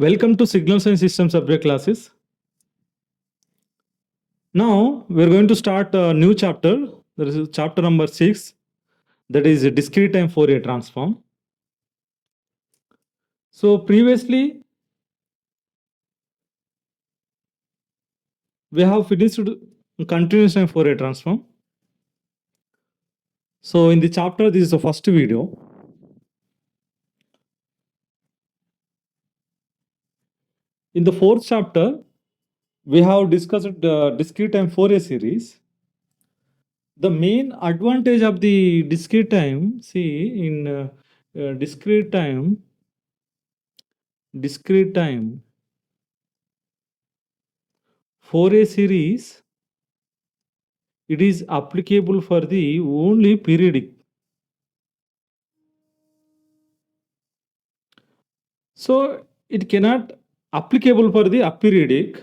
Welcome to Signals and System subject classes. Now we're going to start a new chapter. That is chapter number 6. That is a discrete time Fourier transform. So previously we have finished continuous time Fourier transform. So in the chapter, this is the first video. In the fourth chapter, we have discussed the discrete time Fourier series. The main advantage of the discrete time, see in discrete time Fourier series, it is applicable for the only periodic. So it cannot applicable for the aperiodic.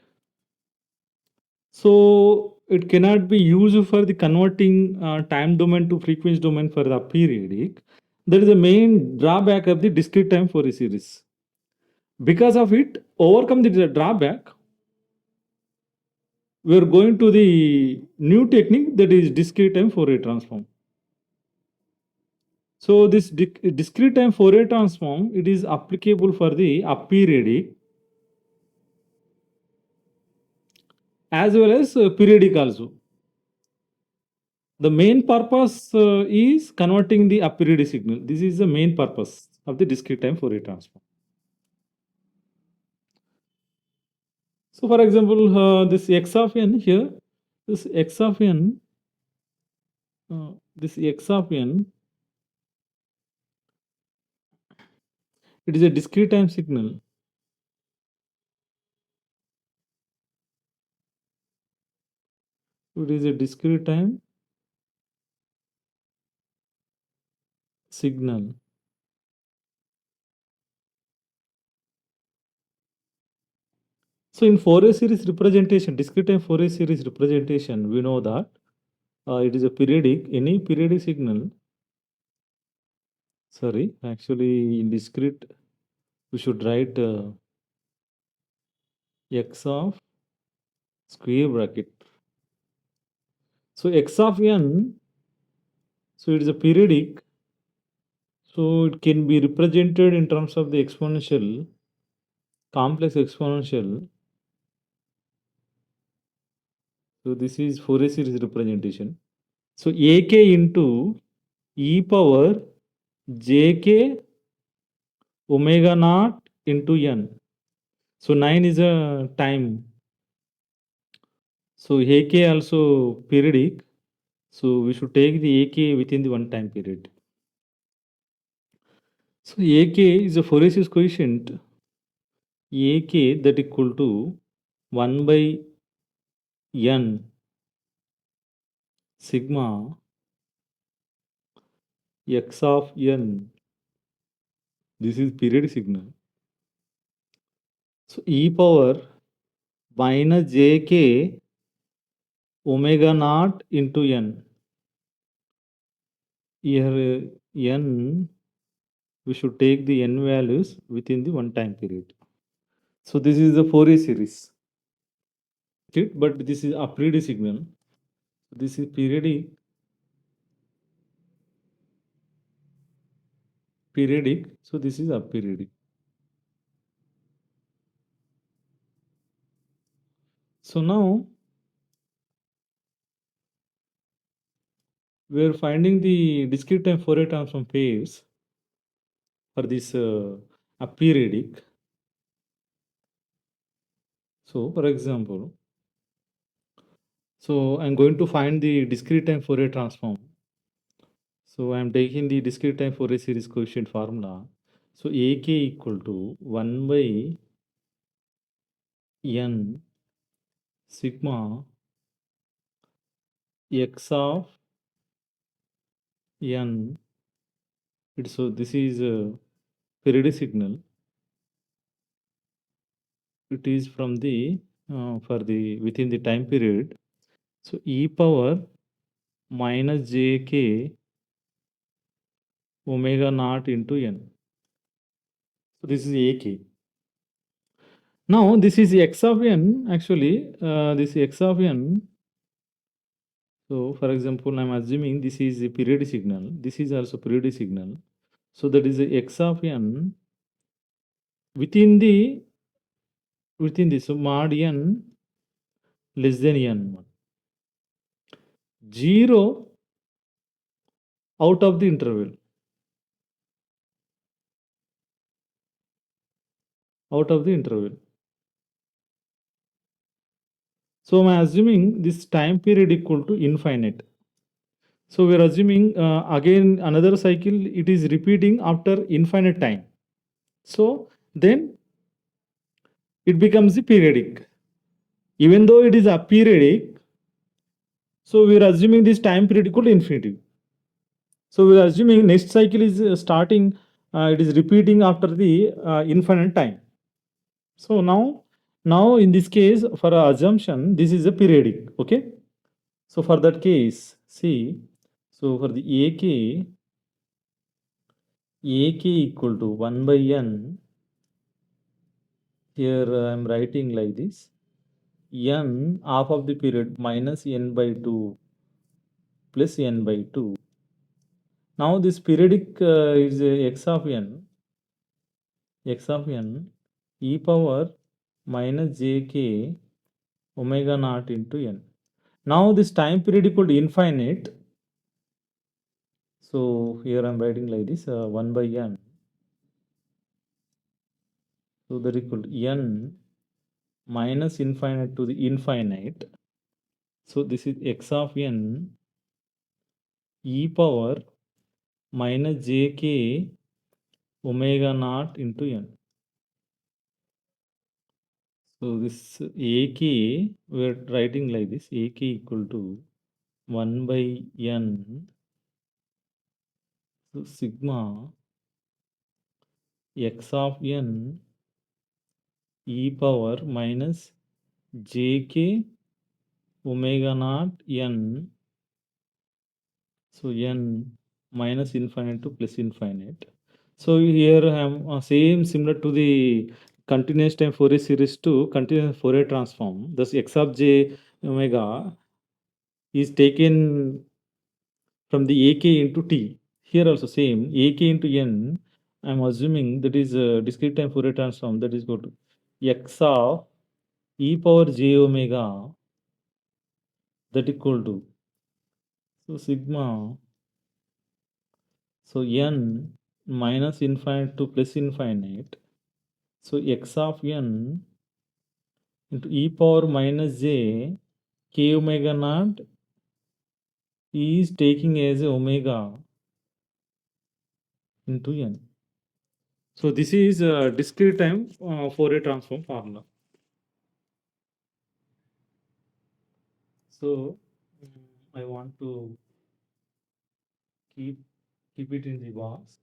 So it cannot be used for the converting time domain to frequency domain for the aperiodic. That is the main drawback of the discrete time Fourier series. Because of it, overcome the drawback, we are going to the new technique, that is discrete time Fourier transform. So this discrete time Fourier transform, it is applicable for the aperiodic as well as periodic also. The main purpose is converting the aperiodic signal. This is the main purpose of the discrete time Fourier transform. So for example, this x of n here, this x of n, it is a discrete time signal. It is a discrete time signal. So in Fourier series representation, discrete time Fourier series representation, we know that it is a periodic, any periodic signal. Sorry, actually in discrete, we should write x of square bracket. So x of n, so it is a periodic. So it can be represented in terms of the exponential, complex exponential. So this is Fourier series representation. So ak into e power jk omega naught into n. So 9 is a time. So ak also periodic. So we should take the ak within the one time period. So ak is a Fourier series coefficient. ak that equal to 1 by n sigma x of n. This is periodic signal. So e power minus jk omega naught into n. Here n, we should take the n values within the one time period. So this is the Fourier series. Okay, but this is a periodic signal. This is periodic. So this is aperiodic. So now we are finding the discrete time Fourier transform pairs for this aperiodic. So for example, so I'm going to find the discrete time Fourier transform. So I'm taking the discrete time Fourier series coefficient formula. So ak equal to 1 by n sigma x of n. So this is a periodic signal. It is from the for the within the time period. So e power minus jk omega naught into n. So this is ak. Now this is x of n actually, this x of n. So for example, I'm assuming this is a periodic signal. This is also periodic signal. So that is a x of n within the so mod n less than n1. 0 out of the interval. Out of the interval. So I'm assuming this time period equal to infinite. So we're assuming again another cycle, it is repeating after infinite time. So then it becomes the periodic. Even though it is aperiodic, so we're assuming this time period equal to infinity. So we're assuming next cycle is starting, it is repeating after the infinite time. So now in this case, for our assumption, this is a periodic. Okay. So for that case, see, so for the AK equal to 1 by n. Here I am writing like this. N half of the period minus n by 2 plus n by 2. Now this periodic is x of n e power minus jk omega naught into n. Now this time period equal to infinite. So here I am writing like this 1 by n. So that equal to n minus infinite to the infinite. So this is x of n e power minus jk omega naught into n. So this AK, we are writing like this, AK equal to 1 by n, so sigma x of n e power minus jk omega naught n, so n minus infinite to plus infinite. So here I am same similar to the continuous time Fourier series to continuous Fourier transform. Thus x of j omega is taken from the AK into T. Here also same AK into N. I'm assuming that is a discrete time Fourier transform, that is go to x of e power j omega, that equal to, so sigma, so n minus infinite to plus infinite. So x of n into e power minus j k omega naught is taking as omega into n. So this is a discrete time Fourier transform formula. So I want to keep it in the box.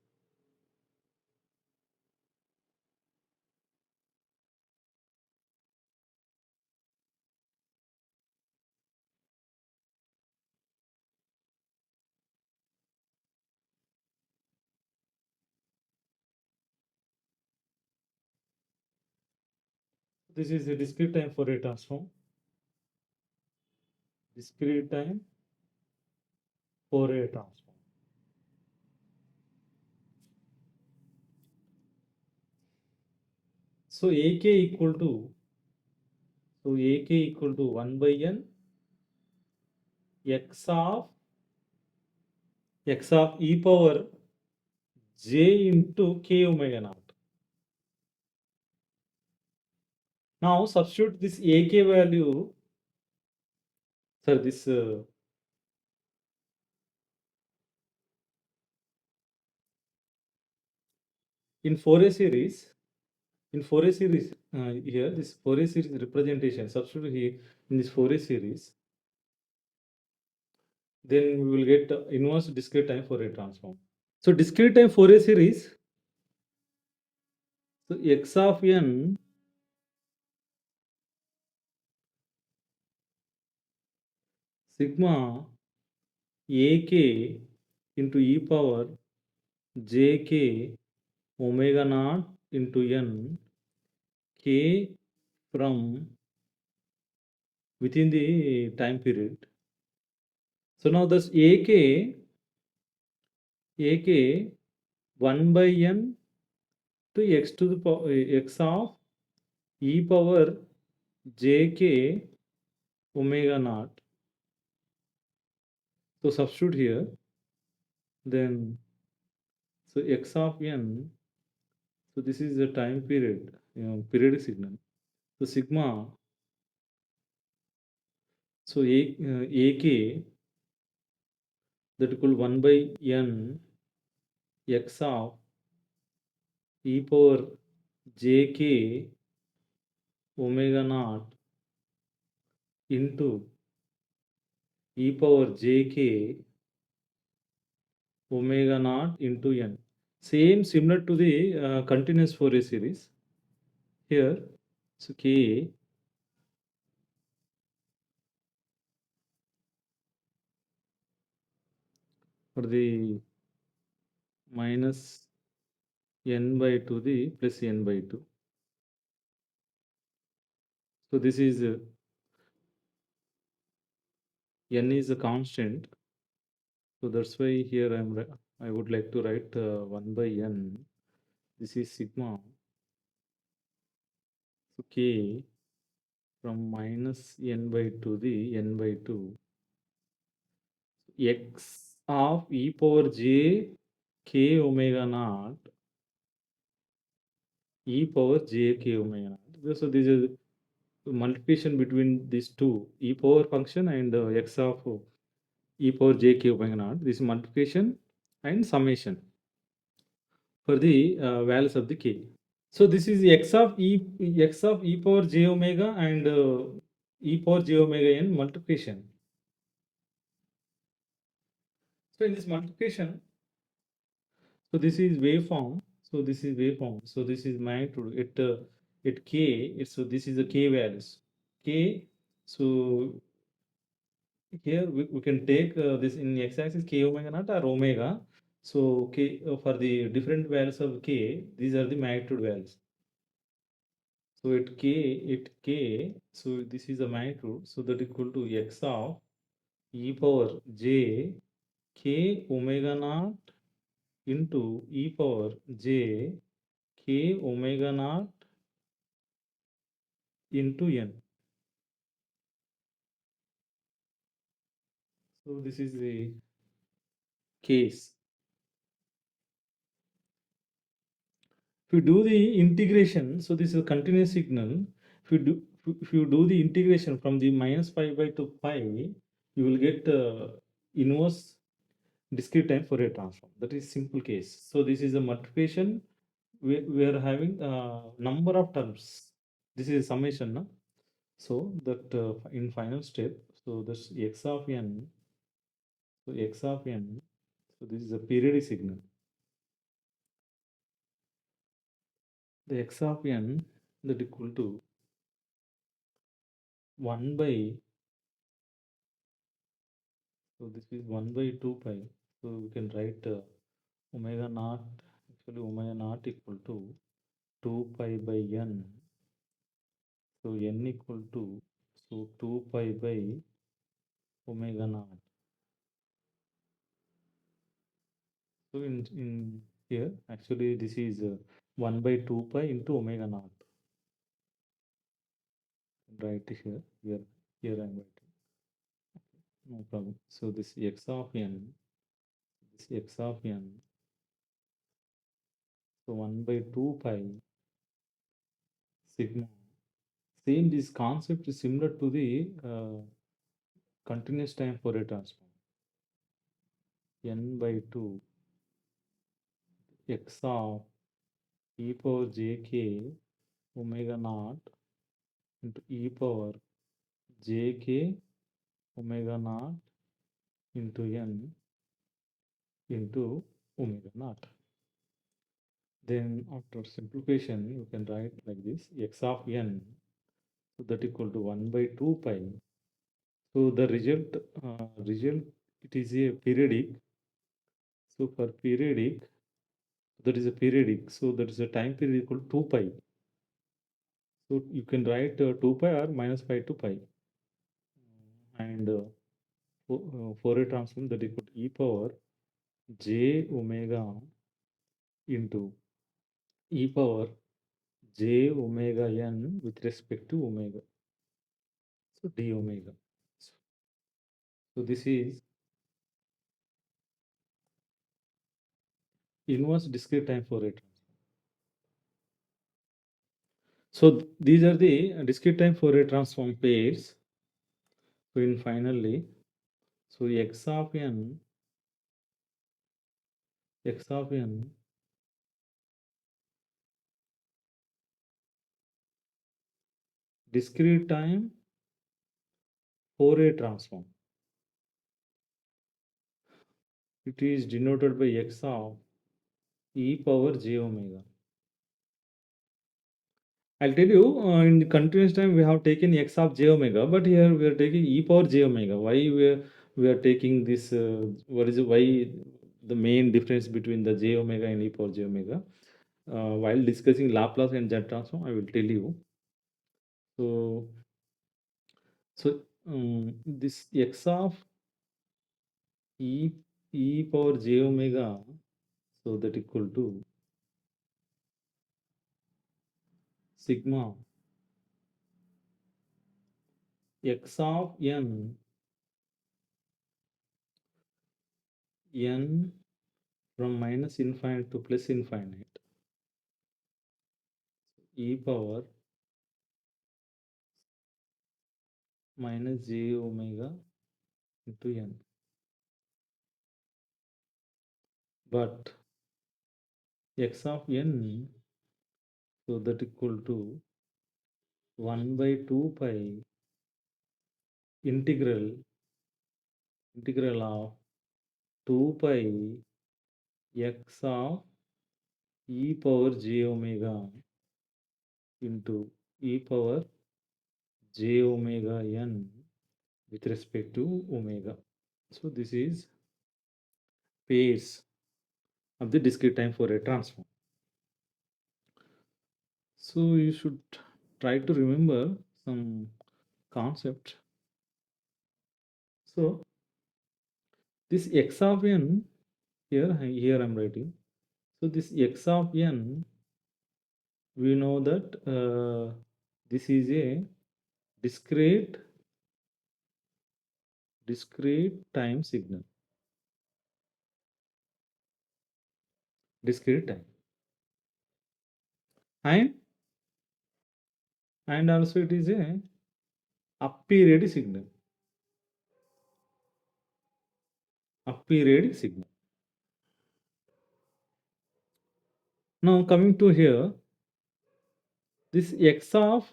This is a discrete time Fourier transform. Discrete time Fourier transform. So AK equal to, so AK equal to 1 by n x of e power j into k omega naught. Now substitute this AK value, sir, this in Fourier series, here this Fourier series representation, substitute here in this Fourier series, then we will get inverse discrete time Fourier transform. So discrete time Fourier series, so x of n sigma ak into e power jk omega naught into n k from within the time period. So now this AK 1 by n to x to the power x of e power jk omega naught. So substitute here, then so x of n, so this is the time period, periodic signal. So sigma, so ak that equal 1 by n x of e power jk omega naught into e power jk omega naught into n. Same similar to the continuous Fourier series. Here, so k for the minus n by 2 the plus n by 2. So this is n is a constant. So that's why here I would like to write 1 by n. This is sigma. So k from minus n by 2 the n by 2 x of e power j k omega naught e power j k omega naught. So this is multiplication between these two e power function and x of e power j k omega naught. This is multiplication and summation for the values of the k. So this is x of e power j omega and e power j omega n multiplication. So in this multiplication, so this is waveform. So this is waveform. So this is magnitude at k. So this is the k values. K. So here we can take this in x-axis k omega naught or omega. So k for the different values of k, these are the magnitude values. So at k, so this is the magnitude. So that equal to x of e power j k omega naught into e power j k omega naught into n. So this is the case. If you do the integration, so this is a continuous signal. If you do the integration from the minus pi by to pi, you will get inverse discrete time Fourier transform. That is simple case. So this is a multiplication. We are having number of terms. This is a summation, no? So that in final step, so this x of n. So x of n. So this is a periodic signal. The x of n that equal to 1 by, so this is 1 by 2 pi. So we can write omega naught, actually omega naught equal to 2 pi by n. So n equal to, so 2 pi by omega naught. So in here, actually this is 1 by 2 pi into omega naught. Write here I'm writing. No problem. So this x of n, this x of n, so 1 by 2 pi sigma. Same, this concept is similar to the continuous time Fourier transform. N by 2 x of e power jk omega naught into e power jk omega naught into n into omega naught. Then after simplification, you can write like this x of n, so that equal to 1 by 2 pi. So the result it is a periodic. So for periodic, that is a periodic. So that is a time period equal to 2 pi. So you can write 2 pi or minus pi to pi. And Fourier transform that equal to e power j omega into e power j omega n with respect to omega. So d omega. So this is inverse discrete time Fourier transform. So these are the discrete time Fourier transform pairs. So in finally, so x of n discrete time Fourier transform. It is denoted by x of e power j omega. I'll tell you, in the continuous time we have taken x of j omega, but here we are taking e power j omega. Why we are taking this? What is why the main difference between the j omega and e power j omega? While discussing Laplace and Z transform, I will tell you. So, this x of e power j omega, so that equal to sigma x of n from minus infinite to plus infinite e power minus j omega into n. But x of n, so that equal to 1 by 2 pi integral of 2 pi x of e power j omega into e power j omega n with respect to omega. So this is pairs of the discrete time Fourier transform. So you should try to remember some concept. So this x of n, here I'm writing. So this x of n, we know that this is a discrete time signal, discrete time, and also it is a aperiodic signal, aperiodic signal. Now coming to here, this x of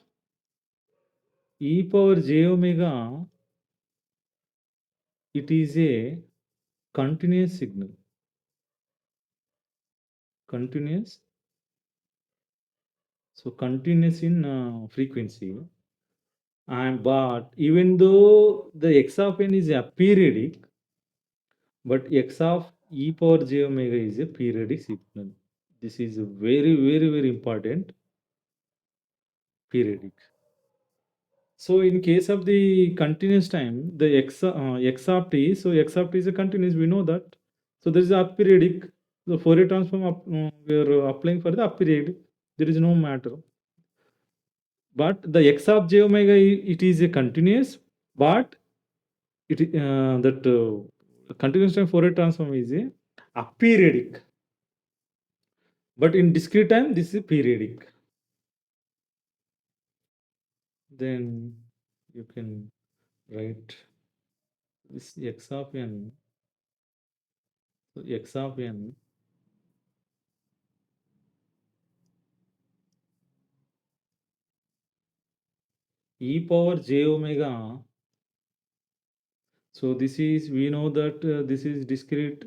e power j omega, it is a continuous signal, continuous. So continuous in frequency, and but even though the x of n is a periodic, but x of e power j omega is a periodic signal. This is a very, very, very important periodic. So in case of the continuous time, the x of t, so x of t is a continuous, we know that. So there is a periodic. The Fourier transform we are applying for the periodic. There is no matter. But the x of j omega, it is a continuous, but that continuous time Fourier transform is a aperiodic. But in discrete time, this is periodic. Then you can write this x of n. So x of n e power j omega. So this is, we know that this is discrete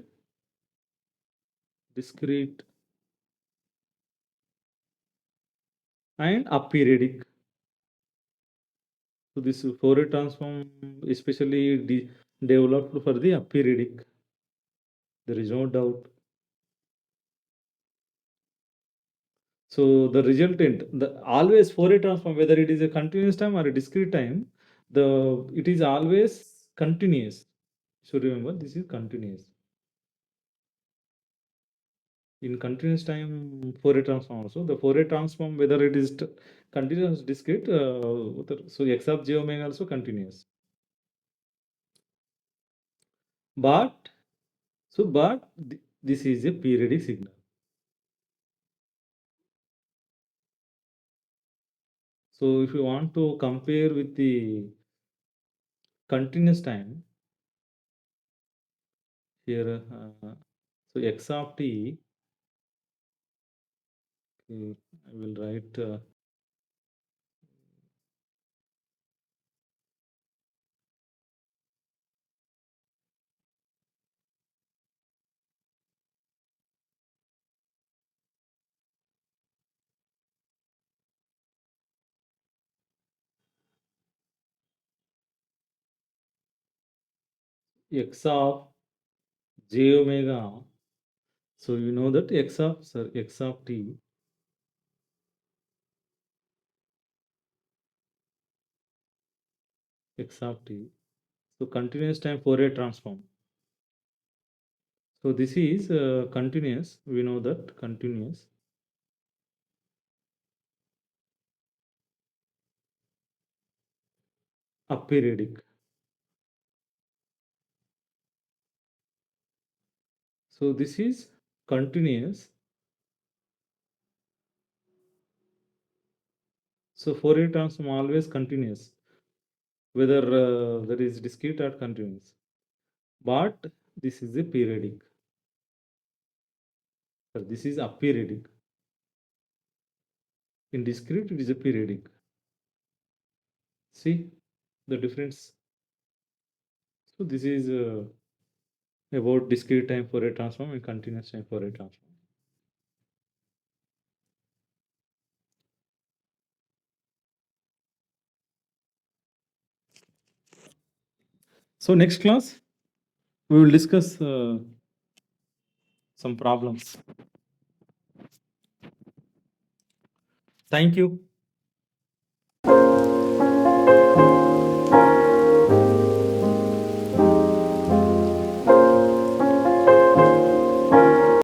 and aperiodic. So this Fourier transform especially developed for the aperiodic. There is no doubt. So the resultant, the always Fourier transform, whether it is a continuous time or a discrete time, it is always continuous. So remember, this is continuous. In continuous time Fourier transform also, the Fourier transform, whether it is continuous discrete, so x of j omega also continuous. But this is a periodic signal. So if you want to compare with the continuous time, here, so x of t, okay, I will write x of j omega. So you know that x of t, x of t. So continuous time Fourier transform. So this is continuous. We know that continuous aperiodic. So this is continuous. So Fourier transform always continuous, whether there is discrete or continuous. But this is a periodic. So this is aperiodic. In discrete, it is a periodic. See the difference. So this is about discrete time Fourier transform and continuous time Fourier transform. So next class, we will discuss some problems. Thank you.